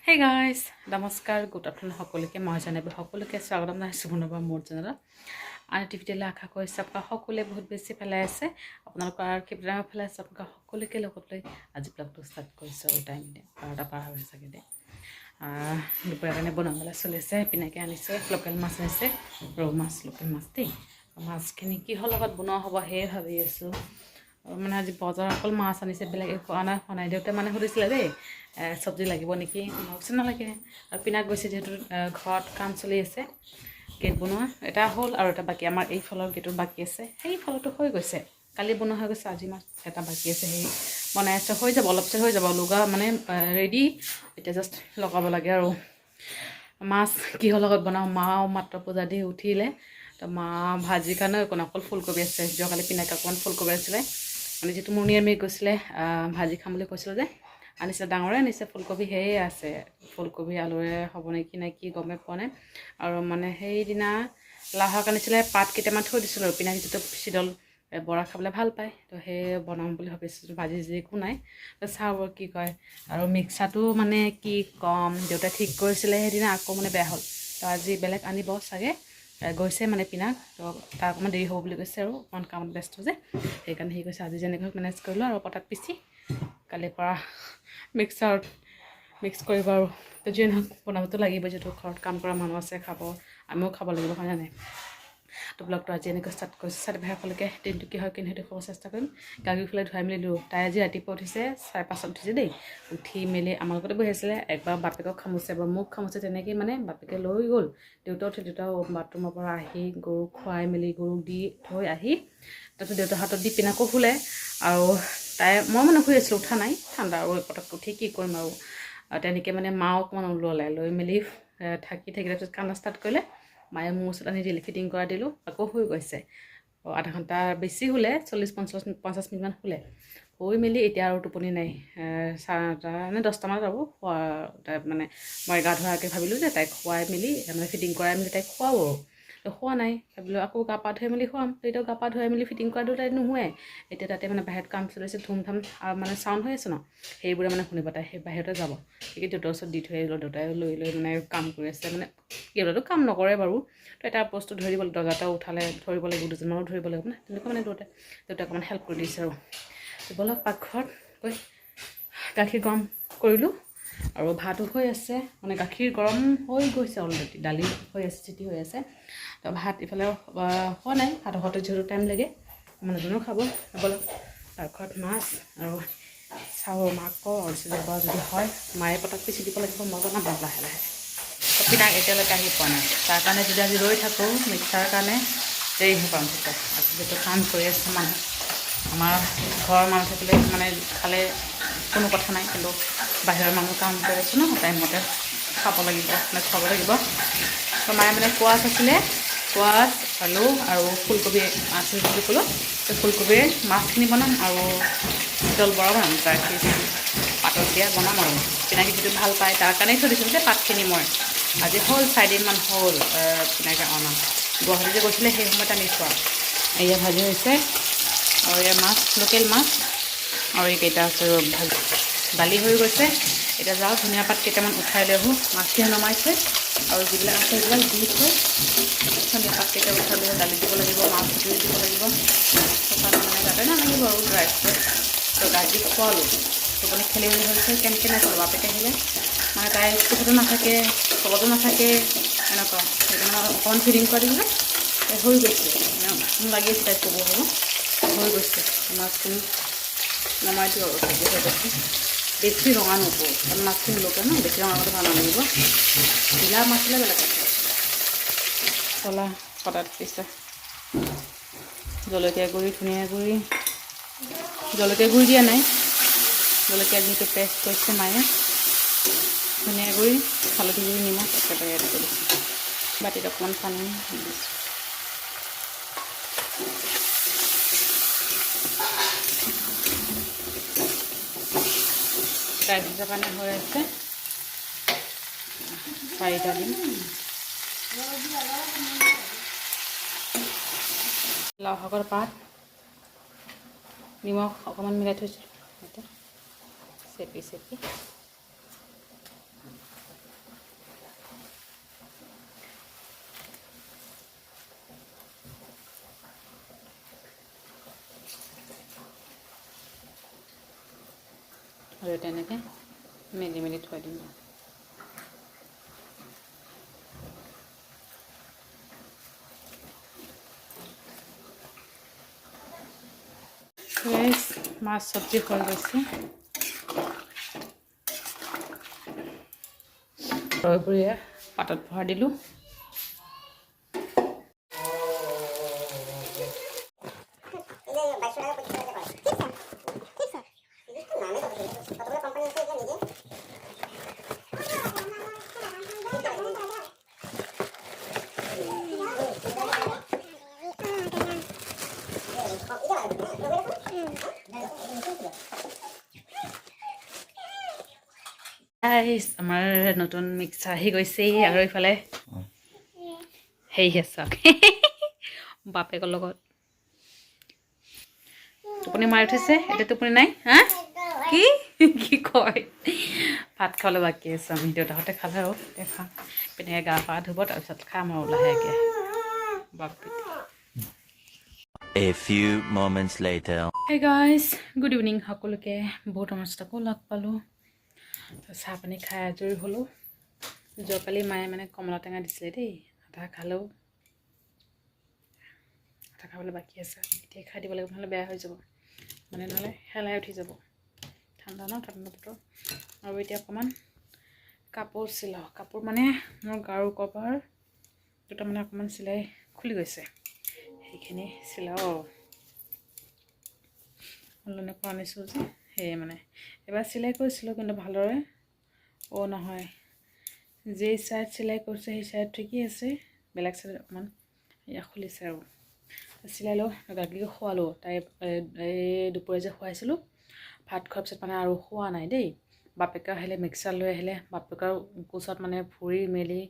Hey guys, নমস্কাৰ good afternoon সকলোকে মই জানিব সকলোকে স্বাগতম জনাইছোঁ পুনৰবাৰ মোৰ চেনেলত আৰু টিভিলৈ আশা কৰিছোঁ আপোনালোক সকলোৱে বহুত বেছি পেলাই আছে আপোনালোকৰ আৰু কিবা পেলাই আছে আপোনালোক সকলোকে লগত লৈ আজি ব্লগটো ষ্টাৰ্ট কৰিছোঁ আৰু টাইম দিয়ে 12টা পাৰ হৈছে চাগে দে দুপৰীয়া কাৰণে বনাবলৈ চলি আছে পিনাকে আনিছে লোকেল মাছ আনিছে ৰৌ মাছ লোকেল মাছ দেই মাছখিনি কিহৰ লগত বনোৱা হ'ব সেয়ে ভাবি আছোঁ মানে আজি বজাৰ অকল মাছ আনিছে বেলেগ একো অনা নাই দেউতাই মানে সুধিছিলে দেই চব্জি লাগিব নেকি অৱশ্যে নালাগে আৰু পিনাক গৈছে যিহেতু ঘৰত কাম চলি আছে গেট বনোৱা এটা হ'ল আৰু এটা বাকী আমাৰ এই ফলৰ গেটো বাকী আছে সেই ফলটো হৈ গৈছে কালি বনোৱা হৈ গৈছে আজি মাছ এটা বাকী আছে সেই বনাই আছে হৈ যাব অলপ হৈ যাব লগা মানে ৰেডি এতিয়া জাষ্ট লগাব লাগে আৰু মাছ কিহৰ লগত বনাওঁ মাও মাত্ৰ পূজা দি উঠিলে তো মা ভাজিৰ কাৰণে অকল ফুলকবি আছে যোৱাকালি পিনাক অকণমান ফুলকবি আছিলে মানে যিটো মোৰ নিৰামিষ গৈছিলে ভাজি খাম বুলি কৈছিলোঁ যে আনিছে ডাঙৰে আনিছে ফুলকবি সেয়ে আছে ফুলকবি আলুৰে হ'ব নেকি নে কি গমে পোৱা নাই আৰু মানে সেইদিনা লাহক আনিছিলে পাত কেইটামান থৈ দিছিলোঁ আৰু পিনাকি যিটো চিডল বৰা খাবলৈ ভাল পায় তো সেই বনাম বুলি ভাবিছিলোঁ ভাজি যি একো নাই তো চাওঁ কি কয় আৰু মিক্সাৰটো মানে কি ক'ম দেউতাই ঠিক কৰিছিলে সেইদিনা আকৌ মানে বেয়া হ'ল তো আজি বেলেগ আনিব চাগে গৈছে মানে পিনাক তো তাৰ অকণমান দেৰি হ'ব বুলি কৈছে আৰু অকণমান কামত ব্যস্ত যে সেইকাৰণে সি কৈছে আজি যেনেকৈ মেনেজ কৰিলোঁ আৰু পটাত পিচি কালিৰ পৰা মিক্সাৰত মিক্স কৰিব আৰু তো যিয়ে নহওক বনাবতো লাগিব যিহেতু ঘৰত কাম কৰা মানুহ আছে খাব আমিও খাব লাগিব হয়নে নাই তো ব্লগটো আজি এনেকৈ ষ্টাৰ্ট কৰিছোঁ চাই ভাইসকলকে দিনটো কি হয় কিন্তু সেইটো ক'ব চেষ্টা কৰিম গাখীৰফালে ধুৱাই মেলি দিওঁ তাই আজি ৰাতিপুৱা উঠিছে 5:30 উঠিছে দেই উঠি মেলি আমাৰ লগতে বহি আছিলে একবাৰ বাপেকক খামুচে এবাৰ মোক খামুচে তেনেকৈ মানে বাপেকে লৈ গ'ল দেউতাও উঠি দেউতাও বাথৰুমৰ পৰা আহি গৰুক খুৱাই মেলি গৰুক দি থৈ আহি তাৰপিছত দেউতাৰ হাতত দি পিনাকো শুলে আৰু তাই মই মানে শুই আছিলোঁ উঠা নাই ঠাণ্ডা আৰু পটক উঠি কি কৰিম আৰু তেনেকৈ মানে মাও অকণমান ওলাই লৈ মেলি থাকিলে তাৰপিছত কান্দা ষ্টাৰ্ট কৰিলে মায়ে মোৰ ওচৰত আনি দিলে ফিটিং কৰা দিলোঁ আকৌ শুই গৈছে আধা ঘণ্টা বেছি শুলে 40-50 মিনিটমান শুলে শুই মেলি এতিয়া আৰু টোপনি নাই 9:30 নে 10টামানত যাব তাই মানে মই গা ধোৱাকৈ ভাবিলোঁ যে তাইক খুৱাই মেলি মানে ফিটিং কৰাই মেলি তাইক খুৱাব আৰু খোৱা নাই ভাবিলোঁ আকৌ গা পা ধুৱাই মেলি খুৱাম তো এতিয়াও গা পা ধুৱাই মেলি ফিটিং কৰা তাই নুশুৱে এতিয়া তাতে মানে বাহিৰত কাম চলিছে ধুমধাম আৰু মানে চাউণ্ড হৈ আছে ন সেইবোৰে মানে শুনিব তাই সেই বাহিৰতে যাব সেই দেউতাৰ ওচৰত দি থৈ আহিলোঁ দেউতাই লৈ মানে কাম কৰি আছে মানে দেউতাতো কাম নকৰে বাৰু তো এটা বস্তু ধৰি দিব লাগিব দৰ্জাটা উঠালে ধৰিব লাগিব দুজনমানো ধৰিব লাগিব না তেনেকুৱা মানে দেউতাই অকণমান হেল্প কৰি দিছে আৰু বলক পাকঘৰত গৈ গাখীৰ গৰম কৰিলোঁ আৰু ভাতো হৈ আছে মানে গাখীৰ গৰম হৈ গৈছে অলৰেডি দালি হৈ আছে চিটি হৈ আছে তো ভাত ইফালে হোৱা নাই ভাত হওঁতে যিহেতু টাইম লাগে মানুহজনেও খাব বলক পাকঘৰত মাছ আৰু চাউল মাকো যদি হয় মায়ে পটাত পিচি দিব লাগিব মই বনাম লাহে লাহে পিনাক এতিয়ালৈকে আহি পোৱা নাই তাৰ কাৰণে যদি আজি ৰৈ থাকোঁ মিক্সাৰ কাৰণে দেৰি হৈ পাম যিহেতু কাম কৰি আছে মানুহ আমাৰ ঘৰৰ মানুহ থাকিলে মানে খালে কোনো কথা নাই কিন্তু বাহিৰৰ মানুহ কাম কৰি আছোঁ ন টাইমমতে খাব লাগিব মানে খুৱাব লাগিব তো মায়ে মানে কোৱাচ আছিলে কোৱাচ আলু আৰু ফুলকবি আছিল বুলি ক'লোঁ তো ফুলকবিৰে মাছখিনি বনাম আৰু চিতল বৰা বনাম গাখীৰ পাতত দিয়া বনাম আৰু পিনাকি যিটো ভাল পায় তাৰ কাৰণেই থৈ দিছোঁ যে পাতখিনি মই আজি হ'ল 4 দিনমান হ'ল পিনাকি অনা গুৱাহাটী যে গৈছিলে সেই সময়ত আনিছোঁ আৰু এয়া ভাজি হৈছে আৰু এয়া মাছ লোকেল মাছ আৰু এইকেইটা আছে ভাজি দালি হৈ গৈছে এতিয়া যাওঁ ধনিয়া পাত কেইটামান উঠাই লৈ আহোঁ মাছখিনি নমাই থৈ আৰু যিবিলাক আছে সেইবিলাক দি থৈ ধনিয়া পাত কেইটা উঠাই লৈ দালি দিব লাগিব মাছ ধুই দিব লাগিব শুকান মানে যাতে নালাগিব আৰু ড্ৰাই ফ্ৰুট তো গাজি খোৱালোঁ টোপনি খেলি মেলি হৈছে কেনেকৈ নাই কৰোঁ বাপেকে আহিলে মানে তাই চকুতো নাথাকে চবতো নাথাকে এনেকুৱা সেইকাৰণে অকণমান ফিডিং কৰি দিলোঁ হৈ গৈছে মোৰ লাগি আছে তাই ক'ব হ'ব হৈ গৈছে মাছখিনি নমাই দিওঁ আৰু ভাজি হৈ গৈছে বেছি ৰঙা নকৰোঁ কাৰণ মাছখিনি লোকে ন বেছি ৰঙা কৰিলে ভাল নালাগিব ঢিলা মাছ হ'লে বেলেগ কথা চলা পটাত পিছে জলকীয়া গুড়ি ধনিয়া গুড়ি জলকীয়া গুড়ি দিয়া নাই জলকীয়া যিহেতু পেষ্ট কৰিছে মায়ে ধনিয়া গুড়ি হালধি গুড়ি নিমখ একেবাৰে এড কৰি দিছোঁ বাতিত অকণমান পানী দিছোঁ তাৰপিছৰ কাৰণে হৈ আছে 4টা দিন লাও শাকৰ পাত নিমখ অকণমান মিলাই থৈছিলোঁ চেপি আৰু তেনেকৈ মেলি মেলি থৈ দিম। মাছ চব্জি হৈ গৈছে। ৰৈবৰীয়া পাতত ভৰাই দিলোঁ। আমাৰ নতুন মিক্সাৰ আহি গৈছে আৰু এইফালে সেয়ে চাওক বাপেকৰ লগত টোপনি মাৰি উঠিছে। এতিয়া টোপনি নাই হা কি কি কয়। ভাত খাবলৈ বাকী আছে। আমি দেউতাহঁতে খালে আৰু এতিয়া খাম। পিনে গা পা ধুব, তাৰপিছত খাম আৰু লাহেকৈ। বাপে A few moments later. Hey guys, good evening সকলোকে। বহুত অনুষ্ঠানকো লগ পালোঁ। চাহ পানী খাই আজৰি হ'লোঁ। যোৱাকালি মায়ে মানে কমলা টেঙা দিছিলে দেই, আধা খালেও, আধা খাবলৈ বাকী আছে। এতিয়া খাই দিব লাগিব, নহ'লে বেয়া হৈ যাব, মানে নহ'লে শেলাই উঠি যাব। ঠাণ্ডা ন, ঠাণ্ডা বতৰ। আৰু এতিয়া অকণমান কাপোৰ চিলাওঁ। কাপোৰ মানে মোৰ গাৰু কভাৰ দুটা মানে অকণমান চিলাই খুলি গৈছে, সেইখিনি চিলাওঁ আৰু। অনলাইনৰ পৰা আনিছোঁ যে, সেয়ে মানে এবাৰ চিলাই কৰিছিলোঁ, কিন্তু ভালদৰে নহয়। যি চাইড চিলাই কৰিছে সেই চাইড ঠিকেই আছে, বেলেগ চাইড অকণমান এয়া খুলিছে আৰু। চিলাই লওঁ। গাখীৰ খোৱালোঁ তাই, এই দুপৰীয়া যে খুৱাইছিলোঁ, ভাত খোৱাৰ পিছত মানে আৰু খোৱা নাই দেই। বাপেকে আহিলে, মিক্সাৰ লৈ আহিলে, বাপেকৰ কোচত মানে ফুৰি মেলি,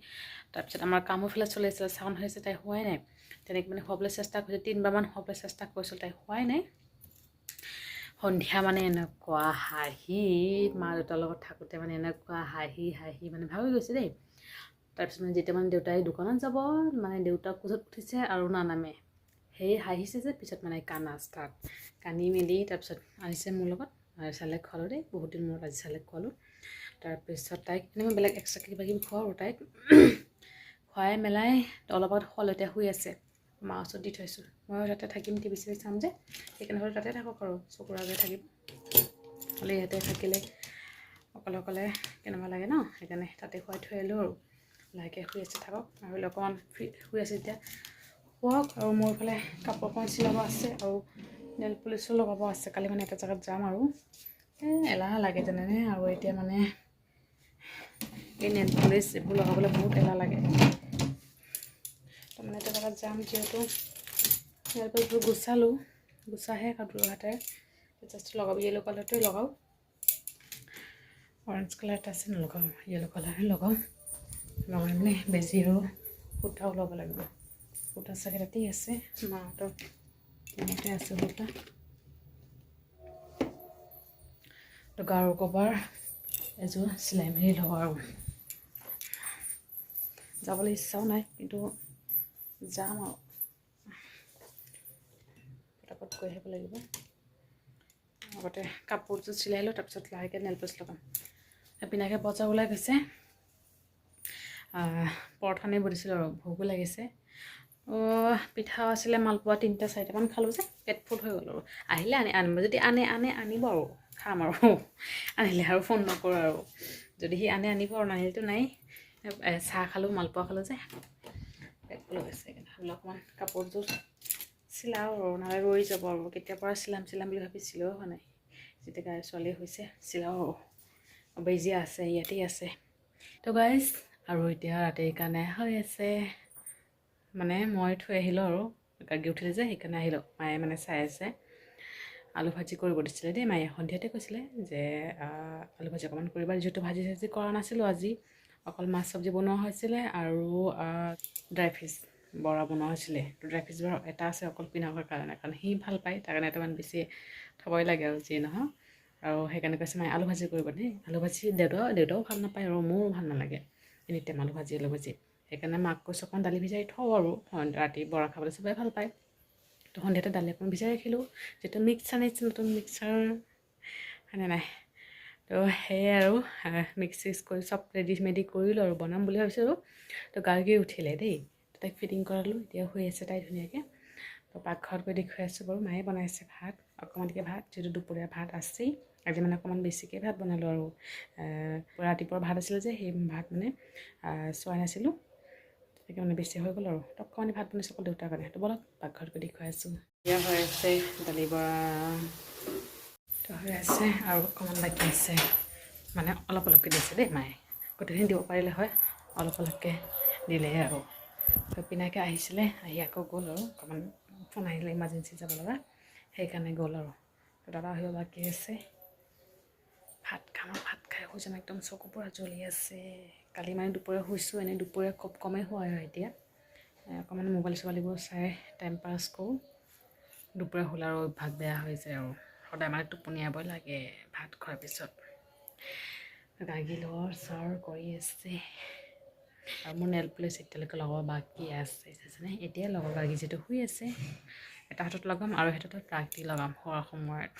তাৰপিছত আমাৰ কামো ফেলে চলি আছিলে, চাউণ্ড হৈছে, তাই খোৱাই নাই। তেনেকৈ মানে খুৱাবলৈ চেষ্টা কৰিছোঁ, 3বাৰমান খুৱাবলৈ চেষ্টা কৰিছোঁ, তাই খোৱাই নাই। সন্ধিয়া মানে এনেকুৱা হাঁহি, মা দেউতাৰ লগত থাকোঁতে মানে এনেকুৱা হাঁহি মানে ভাগি গৈছে দেই। তাৰপিছত মানে যেতিয়া মানে দেউতাই দোকানত যাব, মানে দেউতাক কোচত উঠিছে আৰু নানামে। সেই হাঁহিছে যে, পিছত মানে কান্দা ষ্টাৰ্ট। কান্দি মেলি তাৰপিছত আহিছে মোৰ লগত, চেলেক খোৱালোঁ দেই, বহুত দিন মূৰত আজি চেলেক খোৱালোঁ। তাৰপিছত তাইক এনেই মই বেলেগ এক্সট্ৰাকৈ কিবা কিবি খুৱাওঁ আৰু তাইক খুৱাই মেলাই অলপ আগত শুৱালোঁ, এতিয়া শুই আছে। মাৰ ওচৰত দি থৈছোঁ। মই তাতে থাকিম, টিভি চিভি চাম যে, সেইকাৰণে হ'লে তাতে থাকক আৰু, চকুৰ আগতে থাকিম। হ'লে ইয়াতে থাকিলে অকলে অকলে কেনেকুৱা লাগে ন, সেইকাৰণে তাতে শুৱাই থৈ আহিলোঁ আৰু। লাহেকৈ শুই আছে, থাকক। আৰু অকণমান শুই আছে এতিয়া, শুৱক। আৰু মোৰ এইফালে কাপোৰ অকণমান চিলাব আছে আৰু নেল পলিচো লগাব আছে। কালি মানে এটা জেগাত যাম আৰু এলাহ লাগে জানেনে। আৰু এতিয়া মানে এই নেল পলিচ এইবোৰ লগাবলৈ বহুত এলাহ লাগে। তাৰমানে এটা জেগাত যাম, যিহেতু নেল পলিচবোৰ গুচালোঁ, গুচাহে কাপোৰ হাতেৰে জাষ্ট লগাব। য়েল্ল' কালাৰটোৱে লগাওঁ, অৰেঞ্জ কালাৰ এটা আছে নলগাওঁ, য়েল্ল' কালাৰহে লগাওঁ। লগাই মানে বেজি আৰু সূতাও ল'ব লাগিব। সূতা চাগে তাতেই আছে, মাহঁতৰ মতে আছে সূতা। গাৰু কভাৰ এযোৰ চিলাই মেলি লওঁ আৰু। যাবলৈ ইচ্ছাও নাই, কিন্তু যাম আৰু, পটাপট গৈ আহিব লাগিব। আগতে কাপোৰযোৰ চিলাই লওঁ, তাৰপিছত লাহেকৈ নেল পলিচ লগাম। পিনাকে বজাৰ ওলাই গৈছে, পৰঠা আনিব দিছিলোঁ আৰু ভোকো লাগিছে। পিঠাও আছিলে, মালপোৱা 3-4টামান খালোঁ যে, পেট ফুল হৈ গ'ল আৰু। আহিলে আনিব, যদি আনিব আৰু খাম আৰু। আনিলে আৰু ফোন নকৰোঁ আৰু, যদি সি আনিব আৰু, নানিলেতো নাই। চাহ খালোঁ, মালপোৱা খালোঁ যে, পেট ফুল হৈ গৈছে। সেইকাৰণে অকণমান কাপোৰযোৰ চিলাওঁ আৰু, নহ'লে ৰৈ যাব আৰু। কেতিয়াৰ পৰা চিলাম বুলি ভাবিছিলোঁ, হোৱা নাই। যেতিয়া গাই ছোৱালী হৈছে চিলাওঁ আৰু। বেজি আছে, ইয়াতেই আছে। তো গাইজ, আৰু এতিয়া ৰাতিৰ কাৰণে হৈ আছে। মানে মই থৈ আহিলোঁ আৰু, গাগি উঠিলে যে, সেইকাৰণে আহিলোঁ। মায়ে মানে চাই আছে। আলু ভাজি কৰিব দিছিলে দেই মায়ে, সন্ধিয়াতে কৈছিলে যে আলু ভাজি অকণমান কৰিবা, যিহেতু ভাজি চাজি কৰা নাছিলোঁ আজি, অকল মাছ চব্জি বনোৱা হৈছিলে আৰু ড্ৰাই ফিছ বৰা বনোৱা হৈছিলে। ড্ৰাই ফিছ বৰা এটা আছে অকল পিনাকৰ কাৰণে, কাৰণ সি ভাল পায়, তাৰ কাৰণে অকণমান বেছি থ'বই লাগে আৰু যিয়ে নহওক। আৰু সেইকাৰণে কৈছে মায়ে আলু ভাজি কৰিব দেই। আলু ভাজি দেউতাও ভাল নাপায় আৰু মোৰো ভাল নালাগে এনিটাইম আলু ভাজি। সেইকাৰণে মাক কৈছোঁ অকণ দালি ভিজাই থওঁ আৰু, ৰাতি বৰা খাবলৈ চবেই ভাল পায়। তো সন্ধিয়াতে দালি অকণ ভিজাই ৰাখিলোঁ। যিহেতু মিক্সাৰ আনিছোঁ, নতুন মিক্সাৰ হয়নে নাই, তো সেয়ে আৰু মিক্স চিক্স কৰি চব ৰেডি কৰিলোঁ আৰু বনাম বুলি ভাবিছিলোঁ। তো গাৰ্গী উঠিলে দেই, তাইক ফিটিং কৰালোঁ, এতিয়া শুই আছে তাই ধুনীয়াকৈ। তো পাকঘৰত গৈ দেখুৱাই আছোঁ বাৰু, মায়ে বনাইছে ভাত, অকণমানকৈ ভাত, যিহেতু দুপৰীয়া ভাত আছেই। আজি মানে অকণমান বেছিকৈ ভাত বনালোঁ আৰু ৰাতিপুৱাৰ ভাত আছিলে যে সেই ভাত মানে চোৱাই নাছিলোঁ, তেনেকৈ মানে বেছি হৈ গ'ল আৰু। তো অকণমান ভাত বনাইছোঁ অকল দেউতাৰ কাৰণে। তো বলক পাকঘৰত গৈ দেখুৱাই আছোঁ। এতিয়া হৈ আছে দালি বৰা তো হৈ আছে, আৰু অকণমান বাকী আছে, মানে অলপ অলপকৈ দিছে দেই মায়ে, গোটেইখিনি দিব পাৰিলে হয়, অলপ অলপকৈ দিলেই আৰু। তো পিনাকে আহিছিলে, আহি আকৌ গ'ল আৰু, অকণমান ফোন আহিলে ইমাৰ্জেঞ্চি যাব লগা, সেইকাৰণে গ'ল আৰু। তো দাদা আহিব বাকী আছে, ভাত খাম আৰু ভাত খাই শুই যাম, একদম চকু পুৰা জ্বলি আছে। কালি মানে দুপৰীয়া শুইছোঁ, এনেই দুপৰীয়া খুব কমেই শুৱা হয় এতিয়া, অকণমান মোবাইল চোবাইলবোৰ চাই টাইম পাছ কৰোঁ। দুপৰীয়া শুলে আৰু অভ্যাস বেয়া হৈ যায় আৰু, সদায় মানে টোপনিয়াবই লাগে ভাত খোৱাৰ পিছত। গাৰ্গী লৰ চৰ কৰি আছে, আৰু মোৰ নেল পলিচ এতিয়ালৈকে লগাব বাকী আছে, এতিয়া লগাব। গাৰ্গী যিহেতু শুই আছে, এটা হাতত লগাম আৰু এটা ট্ৰাক দি লগাম শোৱাৰ সময়ত।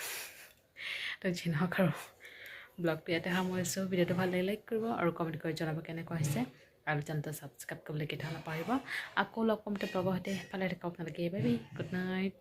তো যি নহওক আৰু, ব্লগটো ইয়াতে সামৰিছোঁ। ভিডিঅ'টো ভাল লাগিলে লাইক কৰিব আৰু কমেণ্ট কৰি জনাব কেনেকুৱা হৈছে, আৰু চেনেলটো ছাবস্ক্ৰাইব কৰিবলৈ কেতিয়াও নাপাহৰিব। আকৌ লগ পাম ব্লগৰ সৈতে, ভালে থাকক আপোনালোকে, বাই বাই, গুড নাইট।